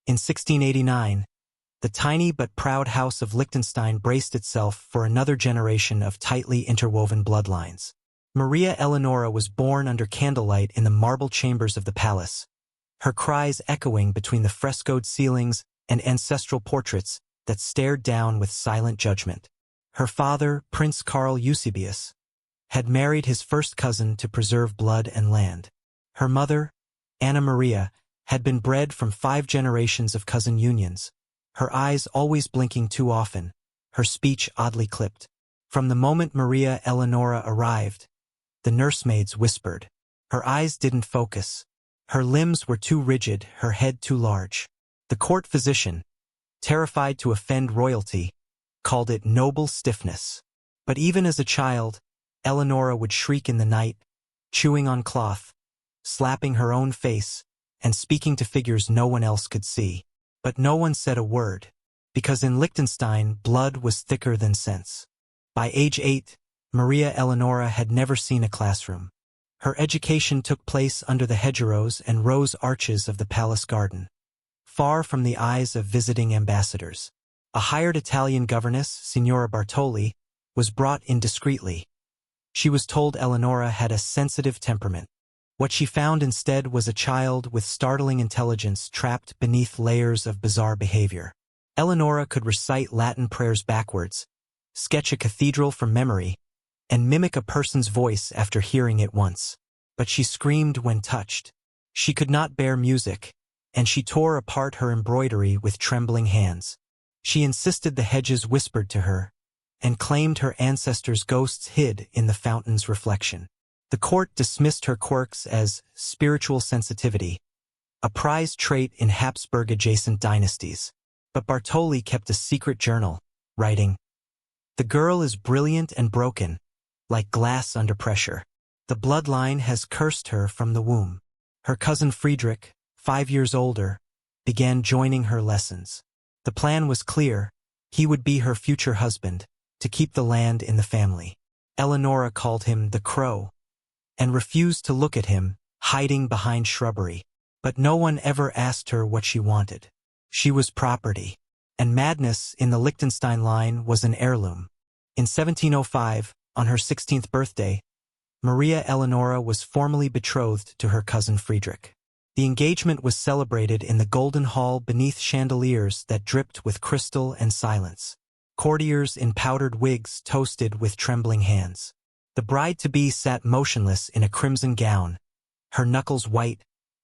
In 1689, the tiny but proud house of Liechtenstein braced itself for another generation of tightly interwoven bloodlines. Maria Eleonora was born under candlelight in the marble chambers of the palace, her cries echoing between the frescoed ceilings and ancestral portraits that stared down with silent judgment. Her father, Prince Karl Eusebius, had married his first cousin to preserve blood and land. Her mother, Anna Maria, had been bred from 5 generations of cousin unions, her eyes always blinking too often, her speech oddly clipped. From the moment Maria Eleonora arrived, the nursemaids whispered. Her eyes didn't focus. Her limbs were too rigid, her head too large. The court physician, terrified to offend royalty, called it noble stiffness. But even as a child, Eleonora would shriek in the night, chewing on cloth, slapping her own face, and speaking to figures no one else could see. But no one said a word, because in Liechtenstein blood was thicker than sense. By age 8, Maria Eleonora had never seen a classroom. Her education took place under the hedgerows and rose arches of the palace garden, far from the eyes of visiting ambassadors. A hired Italian governess, Signora Bartoli, was brought in discreetly. She was told Eleonora had a sensitive temperament. What she found instead was a child with startling intelligence trapped beneath layers of bizarre behavior. Eleonora could recite Latin prayers backwards, sketch a cathedral from memory, and mimic a person's voice after hearing it once. But she screamed when touched. She could not bear music, and she tore apart her embroidery with trembling hands. She insisted the hedges whispered to her, and claimed her ancestors' ghosts hid in the fountain's reflection. The court dismissed her quirks as spiritual sensitivity, a prized trait in Habsburg-adjacent dynasties. But Bartoli kept a secret journal, writing, "The girl is brilliant and broken, like glass under pressure. The bloodline has cursed her from the womb." Her cousin Friedrich, 5 years older, began joining her lessons. The plan was clear. He would be her future husband, to keep the land in the family. Eleonora called him the Crow, and refused to look at him, hiding behind shrubbery. But no one ever asked her what she wanted. She was property, and madness in the Liechtenstein line was an heirloom. In 1705, on her 16th birthday, Maria Eleonora was formally betrothed to her cousin Friedrich. The engagement was celebrated in the Golden Hall beneath chandeliers that dripped with crystal and silence. Courtiers in powdered wigs toasted with trembling hands. The bride-to-be sat motionless in a crimson gown, her knuckles white,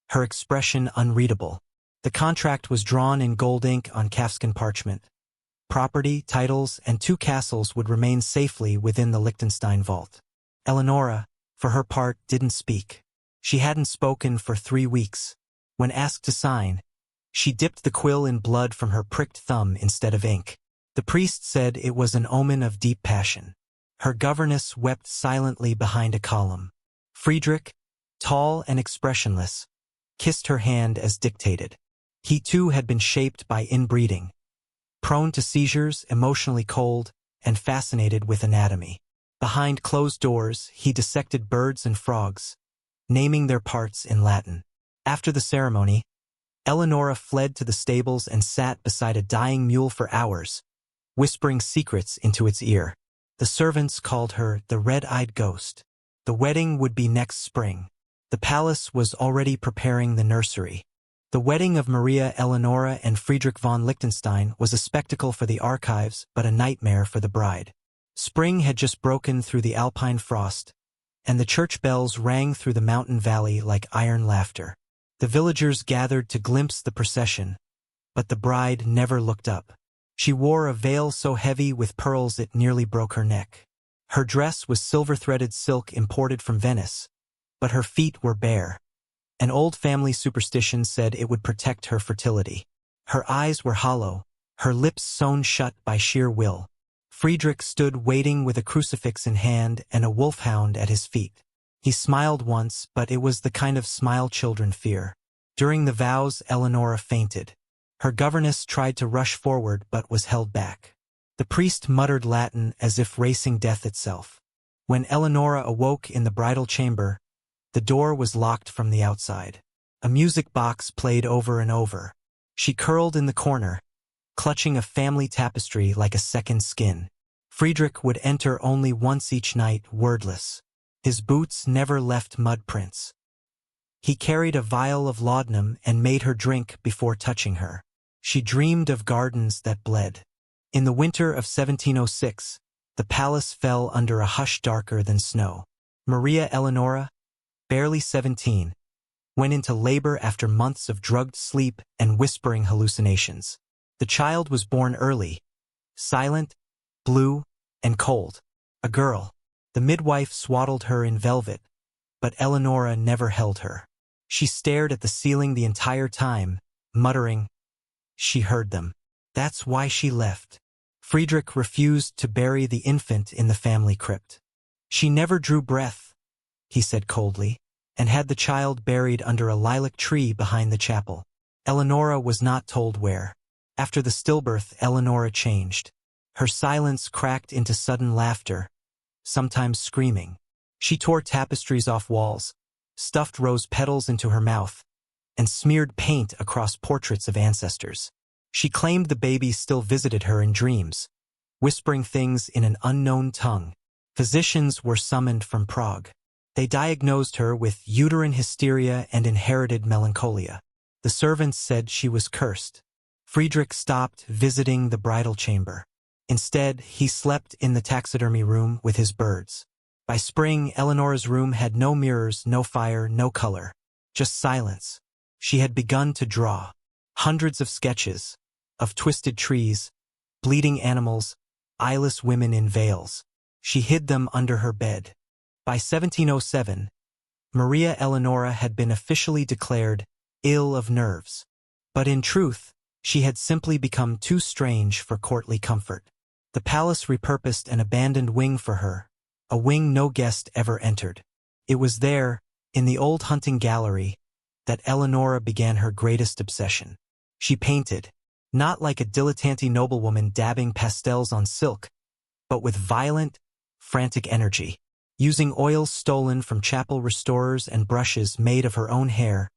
her expression unreadable. The contract was drawn in gold ink on calfskin parchment. Property, titles, and 2 castles would remain safely within the Liechtenstein vault. Eleonora, for her part, didn't speak. She hadn't spoken for 3 weeks. When asked to sign, she dipped the quill in blood from her pricked thumb instead of ink. The priest said it was an omen of deep passion. Her governess wept silently behind a column. Friedrich, tall and expressionless, kissed her hand as dictated. He too had been shaped by inbreeding, prone to seizures, emotionally cold, and fascinated with anatomy. Behind closed doors, he dissected birds and frogs, naming their parts in Latin. After the ceremony, Eleonora fled to the stables and sat beside a dying mule for hours, whispering secrets into its ear. The servants called her the red-eyed ghost. The wedding would be next spring. The palace was already preparing the nursery. The wedding of Maria Eleonora and Friedrich von Liechtenstein was a spectacle for the archives, but a nightmare for the bride. Spring had just broken through the alpine frost, and the church bells rang through the mountain valley like iron laughter. The villagers gathered to glimpse the procession, but the bride never looked up. She wore a veil so heavy with pearls it nearly broke her neck. Her dress was silver-threaded silk imported from Venice, but her feet were bare. An old family superstition said it would protect her fertility. Her eyes were hollow, her lips sewn shut by sheer will. Friedrich stood waiting with a crucifix in hand and a wolfhound at his feet. He smiled once, but it was the kind of smile children fear. During the vows, Eleonora fainted. Her governess tried to rush forward but was held back. The priest muttered Latin as if racing death itself. When Eleonora awoke in the bridal chamber, the door was locked from the outside. A music box played over and over. She curled in the corner, clutching a family tapestry like a second skin. Friedrich would enter only once each night, wordless. His boots never left mud prints. He carried a vial of laudanum and made her drink before touching her. She dreamed of gardens that bled. In the winter of 1706, the palace fell under a hush darker than snow. Maria Eleonora, barely 17, went into labor after months of drugged sleep and whispering hallucinations. The child was born early, silent, blue, and cold. A girl. The midwife swaddled her in velvet, but Eleonora never held her. She stared at the ceiling the entire time, muttering. She heard them. That's why she left. Friedrich refused to bury the infant in the family crypt. She never drew breath, he said coldly, and had the child buried under a lilac tree behind the chapel. Eleonora was not told where. After the stillbirth, Eleonora changed. Her silence cracked into sudden laughter, sometimes screaming. She tore tapestries off walls, stuffed rose petals into her mouth, and smeared paint across portraits of ancestors. She claimed the baby still visited her in dreams, whispering things in an unknown tongue. Physicians were summoned from Prague. They diagnosed her with uterine hysteria and inherited melancholia. The servants said she was cursed. Friedrich stopped visiting the bridal chamber. Instead, he slept in the taxidermy room with his birds. By spring, Eleonora's room had no mirrors, no fire, no color, just silence. She had begun to draw. Hundreds of sketches, of twisted trees, bleeding animals, eyeless women in veils. She hid them under her bed. By 1707, Maria Eleonora had been officially declared ill of nerves. But in truth, she had simply become too strange for courtly comfort. The palace repurposed an abandoned wing for her, a wing no guest ever entered. It was there, in the old hunting gallery, that Eleonora began her greatest obsession. She painted, not like a dilettante noblewoman dabbing pastels on silk, but with violent, frantic energy. Using oils stolen from chapel restorers and brushes made of her own hair,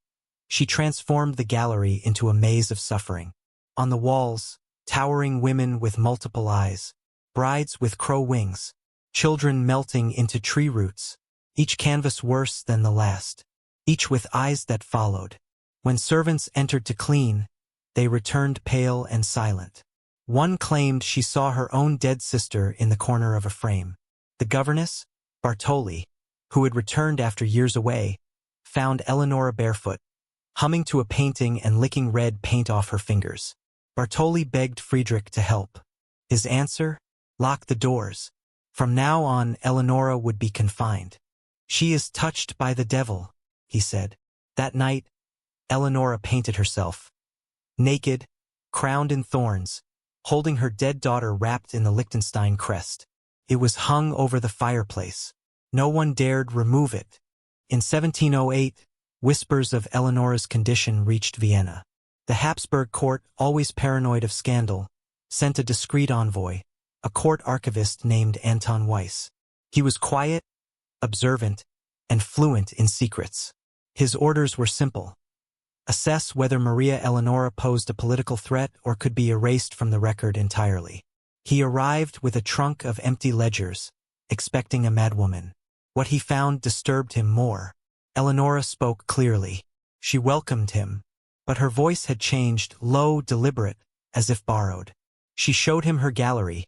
she transformed the gallery into a maze of suffering. On the walls, towering women with multiple eyes, brides with crow wings, children melting into tree roots, each canvas worse than the last, each with eyes that followed. When servants entered to clean, they returned pale and silent. One claimed she saw her own dead sister in the corner of a frame. The governess, Bartoli, who had returned after years away, found Eleonora barefoot, humming to a painting and licking red paint off her fingers. Bartoli begged Friedrich to help. His answer? Lock the doors. From now on, Eleonora would be confined. She is touched by the devil, he said. That night, Eleonora painted herself, naked, crowned in thorns, holding her dead daughter wrapped in the Liechtenstein crest. It was hung over the fireplace. No one dared remove it. In 1708, whispers of Eleonora's condition reached Vienna. The Habsburg court, always paranoid of scandal, sent a discreet envoy, a court archivist named Anton Weiss. He was quiet, observant, and fluent in secrets. His orders were simple. Assess whether Maria Eleonora posed a political threat or could be erased from the record entirely. He arrived with a trunk of empty ledgers, expecting a madwoman. What he found disturbed him more. Eleonora spoke clearly. She welcomed him, but her voice had changed, low, deliberate, as if borrowed. She showed him her gallery,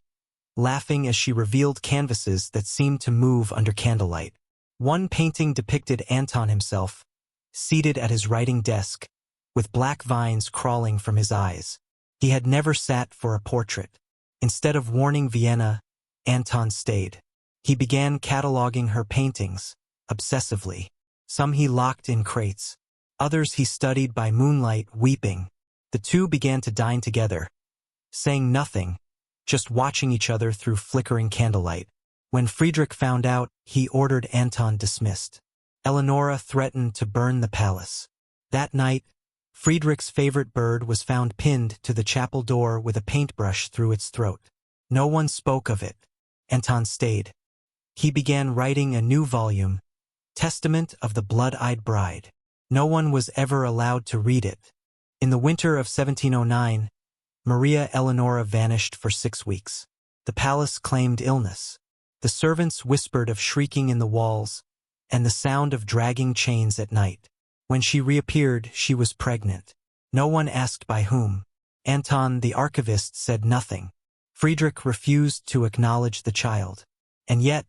laughing as she revealed canvases that seemed to move under candlelight. One painting depicted Anton himself, seated at his writing desk, with black vines crawling from his eyes. He had never sat for a portrait. Instead of warning Vienna, Anton stayed. He began cataloging her paintings, obsessively. Some he locked in crates. Others he studied by moonlight, weeping. The two began to dine together, saying nothing, just watching each other through flickering candlelight. When Friedrich found out, he ordered Anton dismissed. Eleonora threatened to burn the palace. That night, Friedrich's favorite bird was found pinned to the chapel door with a paintbrush through its throat. No one spoke of it. Anton stayed. He began writing a new volume, Testament of the Blood-Eyed Bride. No one was ever allowed to read it. In the winter of 1709, Maria Eleonora vanished for 6 weeks. The palace claimed illness. The servants whispered of shrieking in the walls and the sound of dragging chains at night. When she reappeared, she was pregnant. No one asked by whom. Anton, the archivist, said nothing. Friedrich refused to acknowledge the child. And yet,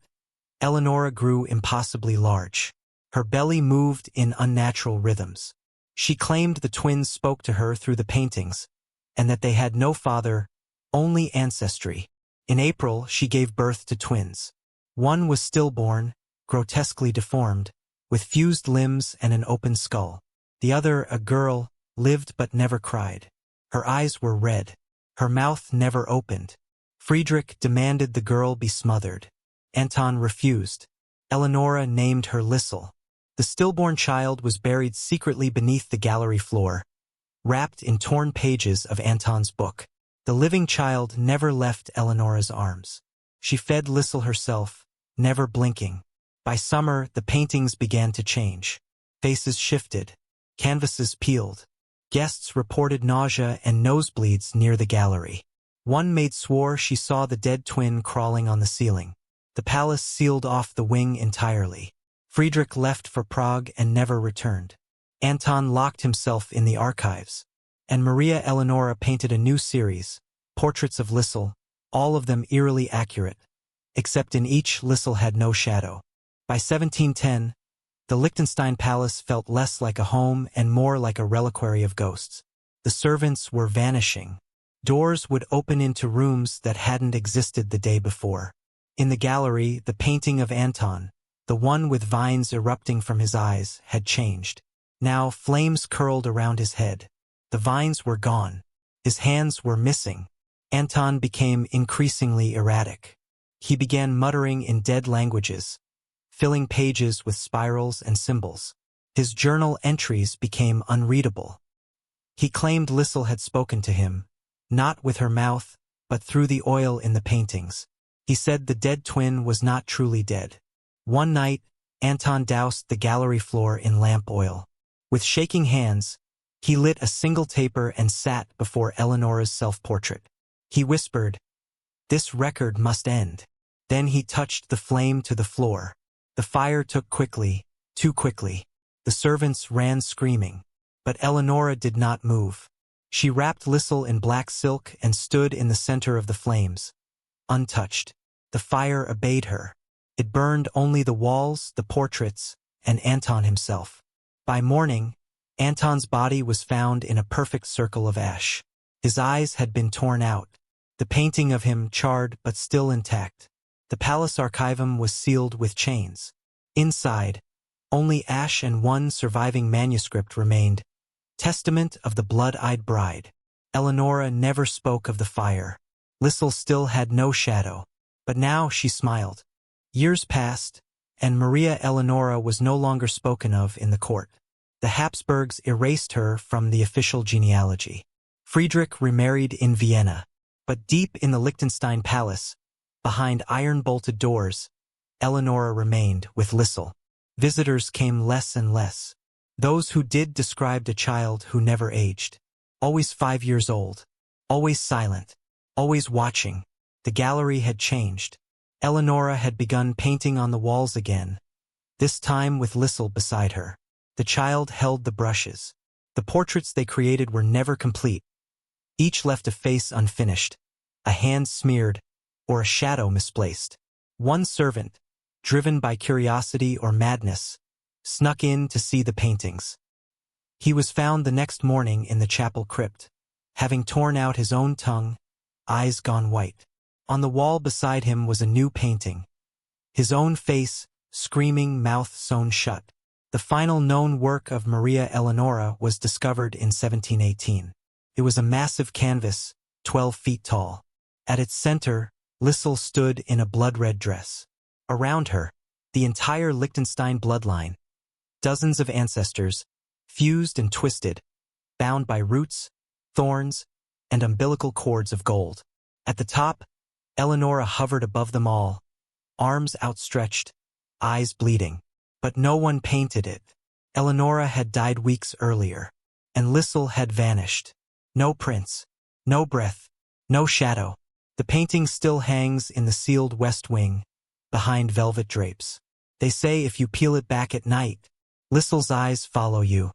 Eleonora grew impossibly large. Her belly moved in unnatural rhythms. She claimed the twins spoke to her through the paintings, and that they had no father, only ancestry. In April, she gave birth to twins. One was stillborn, grotesquely deformed, with fused limbs and an open skull. The other, a girl, lived but never cried. Her eyes were red. Her mouth never opened. Friedrich demanded the girl be smothered. Anton refused. Eleonora named her Lisel. The stillborn child was buried secretly beneath the gallery floor, wrapped in torn pages of Anton's book. The living child never left Eleonora's arms. She fed Lisel herself, never blinking. By summer, the paintings began to change. Faces shifted. Canvases peeled. Guests reported nausea and nosebleeds near the gallery. One maid swore she saw the dead twin crawling on the ceiling. The palace sealed off the wing entirely. Friedrich left for Prague and never returned. Anton locked himself in the archives. And Maria Eleonora painted a new series, portraits of Lisel, all of them eerily accurate, except in each Lisel had no shadow. By 1710, the Liechtenstein palace felt less like a home and more like a reliquary of ghosts. The servants were vanishing. Doors would open into rooms that hadn't existed the day before. In the gallery, the painting of Anton, the one with vines erupting from his eyes, had changed. Now flames curled around his head. The vines were gone. His hands were missing. Anton became increasingly erratic. He began muttering in dead languages, filling pages with spirals and symbols. His journal entries became unreadable. He claimed Lisel had spoken to him, not with her mouth, but through the oil in the paintings. He said the dead twin was not truly dead. One night, Anton doused the gallery floor in lamp oil. With shaking hands, he lit a single taper and sat before Eleonora's self-portrait. He whispered, "This record must end." Then he touched the flame to the floor. The fire took quickly, too quickly. The servants ran screaming. But Eleonora did not move. She wrapped Lisel in black silk and stood in the center of the flames, untouched. The fire obeyed her. It burned only the walls, the portraits, and Anton himself. By morning, Anton's body was found in a perfect circle of ash. His eyes had been torn out. The painting of him charred but still intact. The palace archivum was sealed with chains. Inside, only ash and one surviving manuscript remained, Testament of the Blood-Eyed Bride. Eleonora never spoke of the fire. Lisel still had no shadow, but now she smiled. Years passed, and Maria Eleonora was no longer spoken of in the court. The Habsburgs erased her from the official genealogy. Friedrich remarried in Vienna, but deep in the Liechtenstein palace, behind iron-bolted doors, Eleonora remained with Lisel. Visitors came less and less. Those who did described a child who never aged. Always 5 years old. Always silent. Always watching. The gallery had changed. Eleonora had begun painting on the walls again, this time with Lisel beside her. The child held the brushes. The portraits they created were never complete. Each left a face unfinished, a hand smeared, or a shadow misplaced. One servant, driven by curiosity or madness, snuck in to see the paintings. He was found the next morning in the chapel crypt, having torn out his own tongue, eyes gone white. On the wall beside him was a new painting. His own face, screaming, mouth sewn shut. The final known work of Maria Eleonora was discovered in 1718. It was a massive canvas, 12 feet tall. At its center, Lisel stood in a blood-red dress. Around her, the entire Liechtenstein bloodline, dozens of ancestors, fused and twisted, bound by roots, thorns, and umbilical cords of gold. At the top, Eleonora hovered above them all, arms outstretched, eyes bleeding. But no one painted it. Eleonora had died weeks earlier. and Lisel had vanished. No prints, no breath, no shadow. The painting still hangs in the sealed west wing, behind velvet drapes. They say if you peel it back at night, Lisel's eyes follow you,